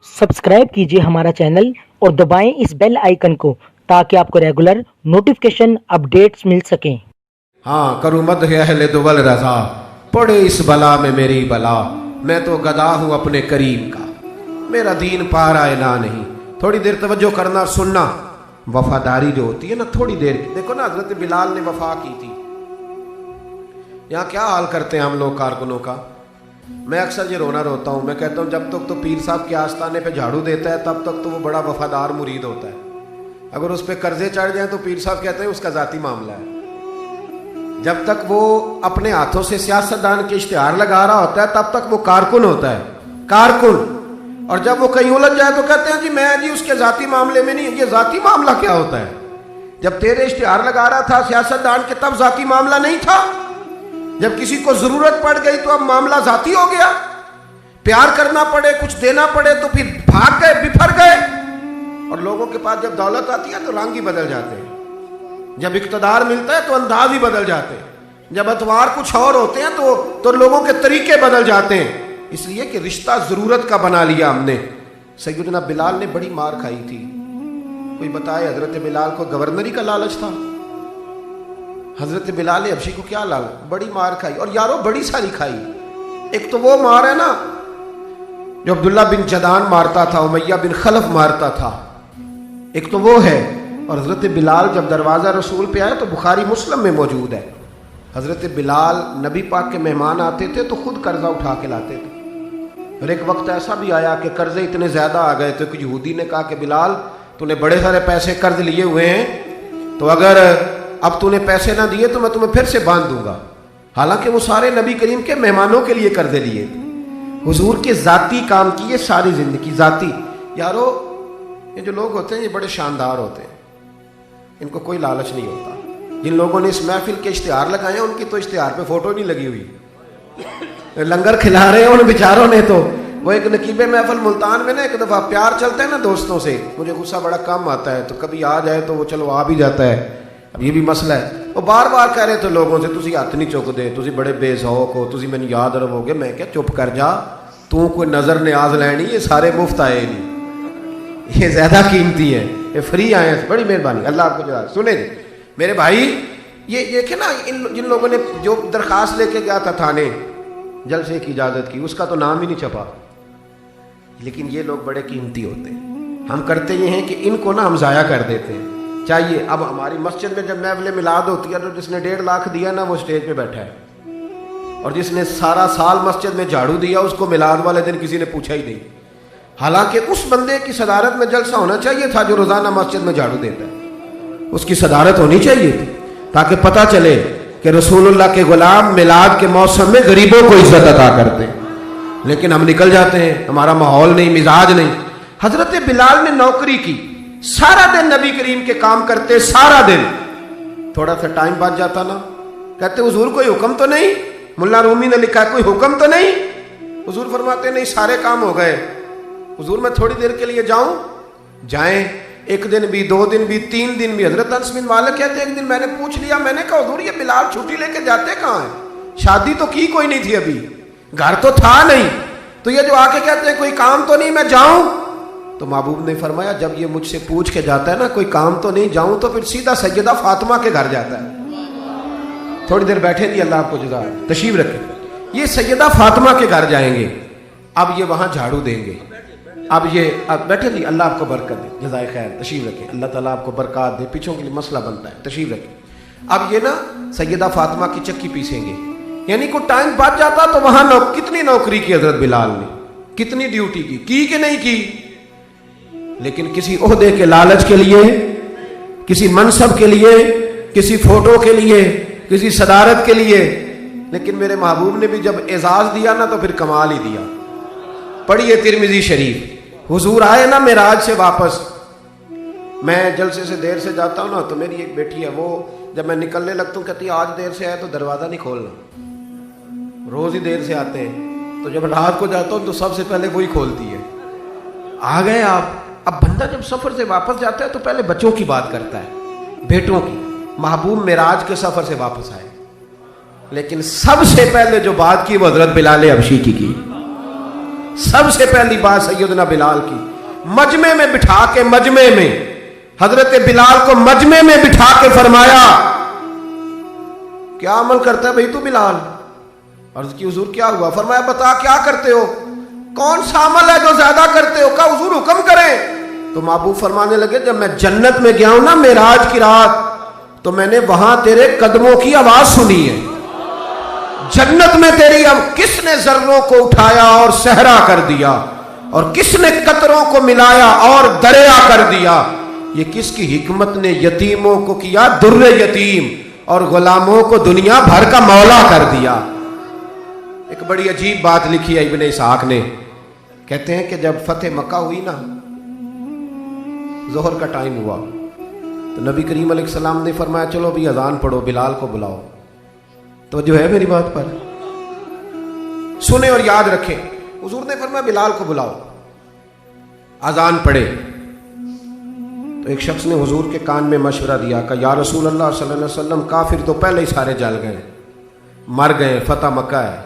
Subscribe कीजिए हमारा channel और दबाएं इस बेल आइकन को ताकि आपको रेगुलर नोटिफिकेशन अपडेट्स मिल सकें। हाँ करूँ मद है अहले दुवल रजा, पड़े इस बला में मेरी बला, मैं तो गदा हूँ अपने करीम का, मेरा दीन पार आए ना नहीं। थोड़ी देर तवज्जो करना सुनना, वफादारी जो होती है ना थोड़ी देर की। देखो ना हजरत बिलाल ने वफा की थी। यहाँ क्या हाल करते हैं हम लोग कारकुनों का। मैं अक्सर ये रोता हूँ। मैं कहता हूँ जब तक तो पीर साहब के आस्थाने पे झाड़ू देता है तब तक तो वो बड़ा वफादार मुरीद होता है। अगर उस पर कर्जे चढ़ जाए तो पीर साहब कहते हैं उसका जाती मामला है। जब तक वो अपने हाथों से सियासतदान के इश्तिहार लगा रहा होता है तब तक वो कारकुन होता है, कारकुन। और जब वो कहीं उलझ जाए तो कहते हैं जी मैं जी उसके जाती मामले में नहीं। ये जाती मामला क्या होता है? जब तेरे इश्तिहार लगा रहा था सियासतदान के तब जाती मामला नहीं था। जब किसी को जरूरत पड़ गई तो अब मामला जाती हो गया। प्यार करना पड़े, कुछ देना पड़े तो फिर भाग गए, बिफर गए। और लोगों के पास जब दौलत आती है तो रंग ही बदल जाते हैं। जब इक़्तिदार मिलता है तो अंदाज ही बदल जाते हैं। जब अतवार कुछ और होते हैं तो लोगों के तरीके बदल जाते हैं। इसलिए कि रिश्ता जरूरत का बना लिया हमने। सैयदना बिलाल ने बड़ी मार खाई थी। कोई बताए हजरत बिलाल को गवर्नरी का लालच था? हजरत बिलाल हबशी को क्या लालच? बड़ी मार खाई। और यारो बड़ी सारी खाई। एक तो वो मार है ना जो अब्दुल्ला बिन जदान मारता था, उमैया बिन खलफ मारता था, एक तो वो है। और हजरत बिलाल जब दरवाज़ा रसूल पे आए तो बुखारी मुस्लिम में मौजूद है। हजरत बिलाल नबी पाक के मेहमान आते थे तो खुद कर्जा उठा के लाते थे। और एक वक्त ऐसा भी आया कि कर्जे इतने ज़्यादा आ गए थे कि यहूदी ने कहा कि बिलाल तूने बड़े सारे पैसे कर्ज लिए हुए हैं, तो अगर अब तूने पैसे ना दिए तो मैं तुम्हें फिर से बांध दूंगा। हालांकि वो सारे नबी करीम के मेहमानों के लिए कर्जे लिए थे। हुजूर के ज़ाती काम की ये सारी ज़िंदगी ज़ाती। यारो ये जो लोग होते हैं ये बड़े शानदार होते हैं, इनको कोई लालच नहीं होता। जिन लोगों ने इस महफिल के इश्तिहार लगाए हैं उनकी तो इश्तिहार पे फोटो नहीं लगी हुई। लंगर खिला रहे हैं उन बेचारों ने। तो वो एक नकीबे महफिल मुल्तान में ना एक दफ़ा प्यार चलते हैं ना दोस्तों से, मुझे गुस्सा बड़ा कम आता है तो कभी आ जाए तो वो चलो आ भी जाता है। अब ये भी मसला है। वो बार बार कह रहे थे लोगों से तुसी हथ नहीं चुक दे, तुसी बड़े बेसौक हो, तुसी मैंने याद रखोगे। मैं क्या चुप कर जा, तू कोई नज़र न्याज लैनी, ये सारे मुफ्त आए नहीं, ये ज़्यादा कीमती है, ये फ्री आए हैं। बड़ी मेहरबानी, अल्लाह आपको जवाब सुने दे। मेरे भाई ये देखे ना जिन लोगों ने जो दरखास्त लेके गया था थाने जलसे की इजाज़त की, उसका तो नाम ही नहीं छपा। लेकिन ये लोग बड़े कीमती होते हैं। हम करते ये हैं कि इनको ना हम ज़ाया कर देते हैं। चाहिए अब हमारी मस्जिद में जब महफिल मिलाद होती है तो जिसने 1.5 लाख दिया ना वो स्टेज पे बैठा है, और जिसने सारा साल मस्जिद में झाड़ू दिया उसको मिलाद वाले दिन किसी ने पूछा ही नहीं। हालांकि उस बंदे की सदारत में जलसा होना चाहिए था जो रोजाना मस्जिद में झाड़ू देता है। उसकी सदारत होनी चाहिए थी ताकि पता चले कि रसूलुल्लाह के गुलाम मिलाद के मौसम में गरीबों को इज्जत अता करते हैं। लेकिन हम निकल जाते हैं, हमारा माहौल नहीं, मिजाज नहीं। हजरत बिलाल ने नौकरी की, सारा दिन नबी करीम के काम करते, सारा दिन। थोड़ा सा टाइम बाद जाता ना, कहते हुजूर कोई हुक्म तो नहीं? मुल्ला रूमी ने लिखा कोई हुक्म तो नहीं? हुजूर फरमाते नहीं, सारे काम हो गए। हुजूर मैं थोड़ी देर के लिए जाऊं? जाएं। एक दिन भी, 2 दिन भी, 3 दिन भी। हजरत अनस बिन मालिक कहते एक दिन मैंने पूछ लिया, मैंने कहा हुजूर ये बिलाल छुट्टी लेके जाते कहाँ हैं? शादी तो की कोई नहीं थी अभी, घर तो था नहीं, तो ये जो आके कहते हैं कोई काम तो नहीं, मैं जाऊं? तो महबूब ने फरमाया जब ये मुझसे पूछ के जाता है ना कोई काम तो नहीं, जाऊं, तो फिर सीधा सैयदा फातिमा के घर जाता है। थोड़ी देर बैठे नहीं, अल्लाह आपको जज़ा तशरीफ रखे। ये सैयदा फातिमा के घर जाएंगे, अब ये वहां झाड़ू देंगे। अब बैठे नहीं, अल्लाह आपको बरकत दे, जज़ाए खैर, तशरीफ रखें, अल्लाह ताला आपको बरकत दे। पीछों के लिए मसला बनता है, तशरीफ रखें। अब ये ना सैयदा फातिमा की चक्की पीसेंगे, यानी को टाइम बच जाता तो वहां कितनी नौकरी की हजरत बिलाल ने, कितनी ड्यूटी की कि नहीं की? लेकिन किसी ओहदे के लालच के लिए, किसी मनसब के लिए, किसी फोटो के लिए, किसी सदारत के लिए। लेकिन मेरे महबूब ने भी जब एजाज दिया ना तो फिर कमाल ही दिया। पढ़िए तिरमिजी शरीफ, हुजूर आए ना मेराज से वापस। मैं जलसे से देर से जाता हूँ ना तो मेरी एक बेटी है, वो जब मैं निकलने लगता हूँ कहती है आज देर से आए तो दरवाज़ा नहीं खोलना। रोज़ ही देर से आते हैं, तो जब रात को जाता हूँ तो सबसे पहले वही खोलती है। आ गए आप। अब बंदा जब सफ़र से वापस जाता है तो पहले बच्चों की बात करता है, बेटों की। महबूब मेराज के सफ़र से वापस आए, लेकिन सबसे पहले जो बात की वो हजरत बिलाल हबशी की। سب سے پہلی بات سیدنا بلال کی، مجمع میں بٹھا کے، مجمع میں حضرت بلال کو مجمع میں بٹھا کے فرمایا کیا عمل کرتا ہے بھائی تو بلال؟ عرض کی حضور کیا ہوا؟ فرمایا بتا کیا کرتے ہو، کون سا عمل ہے جو زیادہ کرتے ہو؟ کہا حضور حکم کریں۔ تو محبوب فرمانے لگے جب میں جنت میں گیا ہوں نا معراج کی رات، تو میں نے وہاں تیرے قدموں کی آواز سنی ہے۔ جنت میں تیری اب کس نے ذروں کو اٹھایا اور صحرا کر دیا، اور کس نے قطروں کو ملایا اور دریا کر دیا؟ یہ کس کی حکمت نے یتیموں کو کیا در یتیم اور غلاموں کو دنیا بھر کا مولا کر دیا۔ ایک بڑی عجیب بات لکھی ہے ابن اسحاق نے، کہتے ہیں کہ جب فتح مکہ ہوئی نا، ظہر کا ٹائم ہوا تو نبی کریم علیہ السلام نے فرمایا چلو ابھی اذان پڑھو، بلال کو بلاؤ۔ توجہ ہے میری بات پر؟ سنیں اور یاد رکھیں۔ حضور نے فرمایا بلال کو بلاؤ، اذان پڑھے۔ تو ایک شخص نے حضور کے کان میں مشورہ دیا کہ یا رسول اللہ صلی اللہ علیہ وسلم کافر تو پہلے ہی سارے جل گئے، مر گئے، فتح مکہ ہے،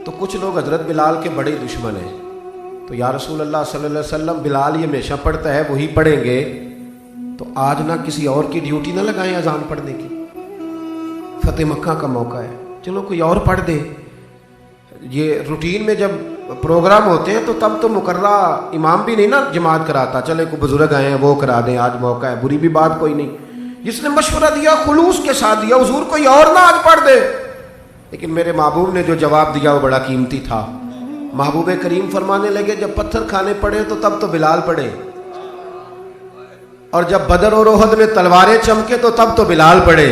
تو کچھ لوگ حضرت بلال کے بڑے دشمن ہیں، تو یا رسول اللہ صلی اللہ علیہ وسلم بلال یہ ہمیشہ پڑھتا ہے وہی پڑھیں گے، تو آج نہ کسی اور کی ڈیوٹی نہ لگائیں اذان پڑھنے کی، فتح مکہ کا موقع ہے، چلو کوئی اور پڑھ دے۔ یہ روٹین میں جب پروگرام ہوتے ہیں تو تب تو مقررہ امام بھی نہیں نا جماعت کراتا، چلے کوئی بزرگ آئے ہیں وہ کرا دیں، آج موقع ہے، بری بھی بات کوئی نہیں۔ جس نے مشورہ دیا خلوص کے ساتھ دیا، حضور کوئی اور نہ آج پڑھ دے، لیکن میرے محبوب نے جو جواب دیا وہ بڑا قیمتی تھا۔ محبوب کریم فرمانے لگے جب پتھر کھانے پڑے تو تب تو بلال پڑھے، اور جب بدر اور احد میں تلواریں چمکے تو تب تو بلال پڑھے،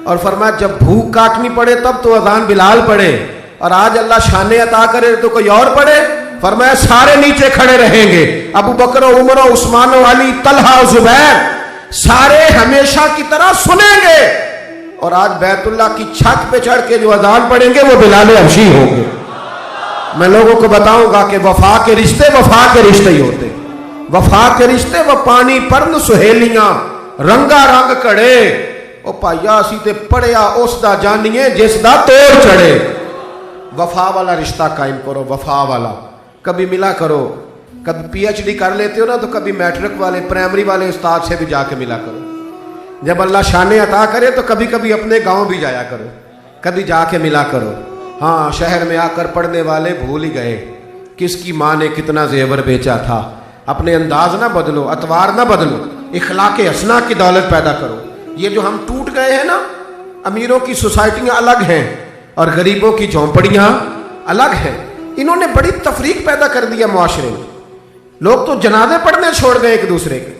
اور فرمایا جب بھوک کاٹنی پڑے تب تو اذان بلال پڑھے، اور آج اللہ شان عطا کرے تو کوئی اور پڑھے۔ فرمایا سارے نیچے کھڑے رہیں گے، ابو بکر و عمر و عثمان و علی، طلحہ و زبیر، سارے ہمیشہ کی طرح سنیں گے، اور آج بیت اللہ کی چھت پہ چڑھ کے جو اذان پڑھیں گے وہ بلال حبشی ہوں گے۔ میں لوگوں کو بتاؤں گا کہ وفا کے رشتے وفا کے رشتے ہی ہوتے، وفا کے رشتے وہ پانی پرن سہیلیاں رنگا رنگ کڑے، او پائیا اسی تے پڑھیا اس دا جانیے جس دا توڑ چڑھے۔ وفا والا رشتہ قائم کرو، وفا والا، کبھی ملا کرو، کبھی پی ایچ ڈی کر لیتے ہو نا تو کبھی میٹرک والے پرائمری والے استاد سے بھی جا کے ملا کرو، جب اللہ شان عطا کرے تو کبھی کبھی اپنے گاؤں بھی جایا کرو، کبھی جا کے ملا کرو۔ ہاں شہر میں آ کر پڑھنے والے بھول ہی گئے کس کی ماں نے کتنا زیور بیچا تھا۔ اپنے انداز نہ بدلو، اطوار نہ بدلو، اخلاق حسنہ کی دولت پیدا کرو۔ یہ جو ہم ٹوٹ گئے ہیں نا، امیروں کی سوسائٹیاں الگ ہیں اور غریبوں کی جھونپڑیاں الگ ہیں، انہوں نے بڑی تفریق پیدا کر دیا معاشرے میں۔ لوگ تو جنازے پڑھنے چھوڑ گئے ایک دوسرے کے،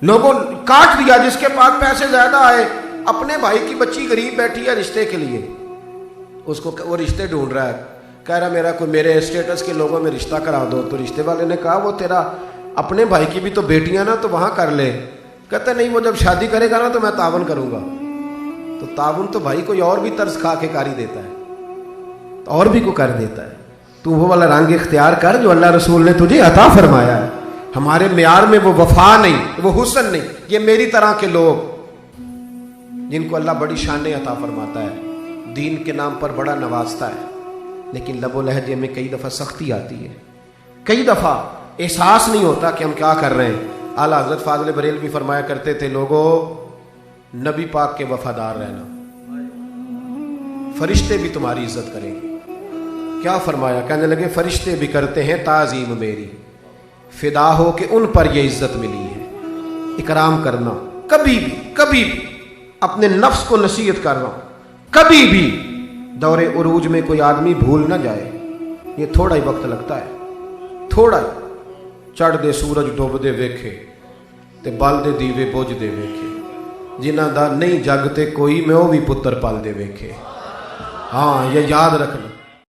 لوگوں کاٹ دیا، جس کے پاس پیسے زیادہ آئے، اپنے بھائی کی بچی غریب بیٹھی ہے رشتے کے لیے، اس کو وہ رشتے ڈھونڈ رہا ہے، کہہ رہا میرا کوئی میرے اسٹیٹس کے لوگوں میں رشتہ کرا دو، تو رشتے والے نے کہا وہ تیرا اپنے بھائی کی بھی تو بیٹیاں نا، تو وہاں کر لے۔ کہتا نہیں وہ جب شادی کرے گا نا تو میں تعاون کروں گا۔ تو تعاون تو بھائی کوئی اور بھی طرز کھا کے کاری دیتا ہے، اور بھی کو کر دیتا ہے۔ تو وہ والا رنگ اختیار کر جو اللہ رسول نے تجھے عطا فرمایا ہے۔ ہمارے معیار میں وہ وفا نہیں، وہ حسن نہیں، یہ میری طرح کے لوگ جن کو اللہ بڑی شان عطا فرماتا ہے، دین کے نام پر بڑا نوازتا ہے، لیکن لب و لہجے میں کئی دفعہ سختی آتی ہے، کئی دفعہ احساس نہیں ہوتا کہ ہم کیا کر رہے ہیں۔ اعلیٰ حضرت فاضل بریلوی فرمایا کرتے تھے لوگوں نبی پاک کے وفادار رہنا، فرشتے بھی تمہاری عزت کریں گے۔ کیا فرمایا؟ کہنے لگے فرشتے بھی کرتے ہیں تعظیم میری، فدا ہو کہ ان پر یہ عزت ملی ہے۔ اکرام کرنا، کبھی بھی اپنے نفس کو نصیحت کرنا، کبھی بھی دور عروج میں کوئی آدمی بھول نہ جائے، یہ تھوڑا ہی وقت لگتا ہے، تھوڑا ہی۔ چڑھ دے سورج ڈوب دے ویکھے تے بل دے دیوے بوجھ دے ویکھے، جنہ دا نہیں جگ تے کوئی میں وہ بھی پتر پال دے ویکھے۔ ہاں یہ یاد رکھنا۔